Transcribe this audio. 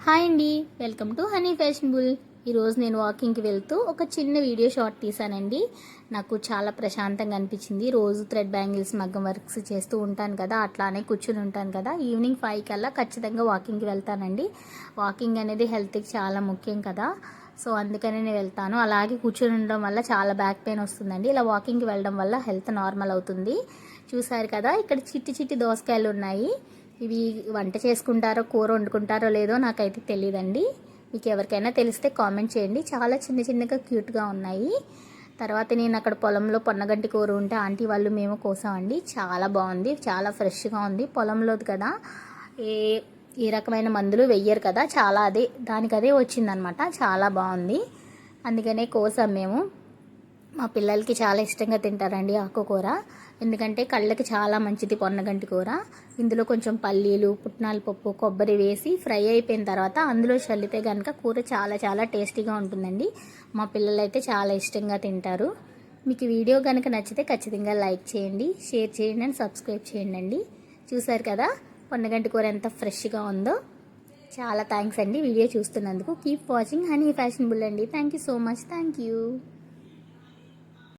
Hi అండి, welcome to honey fashionable. ఈరోజు నేను వాకింగ్కి వెళ్తూ ఒక చిన్న వీడియో షార్ట్ తీసానండి. నాకు చాలా ప్రశాంతంగా అనిపించింది. రోజు థ్రెడ్ బ్యాంగిల్స్ మగ్గం వర్క్స్ చేస్తూ ఉంటాను కదా, అట్లానే కూర్చుని ఉంటాను కదా. ఈవినింగ్ 5 కల్లా ఖచ్చితంగా వాకింగ్కి వెళ్తానండి. వాకింగ్ అనేది హెల్త్కి చాలా ముఖ్యం కదా, సో అందుకనే నేను వెళ్తాను. అలాగే కూర్చొని ఉండడం వల్ల చాలా బ్యాక్ పెయిన్ వస్తుందండి. ఇలా వాకింగ్కి వెళ్ళడం వల్ల హెల్త్ నార్మల్ అవుతుంది. చూసారు కదా, ఇక్కడ చిట్టి చిట్టి దోసకాయలు ఉన్నాయి. ఇవి వంట చేసుకుంటారో కూర వండుకుంటారో లేదో నాకైతే తెలియదండి. మీకు ఎవరికైనా తెలిస్తే కామెంట్ చేయండి. చాలా చిన్న చిన్నగా క్యూట్గా ఉన్నాయి. తర్వాత నేను అక్కడ పొలంలో పొన్నగంటి కూర ఉంటే ఆంటీ వాళ్ళు మేము కోసామండి. చాలా బాగుంది, చాలా ఫ్రెష్గా ఉంది. పొలంలోది కదా, ఏ రకమైన మందులు వెయ్యరు కదా, చాలా దానికదే వచ్చిందనమాట. చాలా బాగుంది, అందుకనే కోసాం మేము. మా పిల్లలకి చాలా ఇష్టంగా తింటారండి ఆకుకూర, ఎందుకంటే కళ్ళకి చాలా మంచిది పొన్నగంటి కూర. ఇందులో కొంచెం పల్లీలు, పుట్నాల పప్పు, కొబ్బరి వేసి ఫ్రై అయిపోయిన తర్వాత అందులో చల్లితే కనుక కూర చాలా చాలా టేస్టీగా ఉంటుందండి. మా పిల్లలు అయితే చాలా ఇష్టంగా తింటారు. మీకు వీడియో కనుక నచ్చితే ఖచ్చితంగా లైక్ చేయండి, షేర్ చేయండి అండ్ సబ్స్క్రైబ్ చేయండి. చూసారు కదా పొన్నగంటి కూర ఎంత ఫ్రెష్గా ఉందో. చాలా థ్యాంక్స్ అండి వీడియో చూస్తున్నందుకు. కీప్ వాచింగ్ హనీ ఫ్యాషనబుల్ అండి. Thank you so much. Thank you.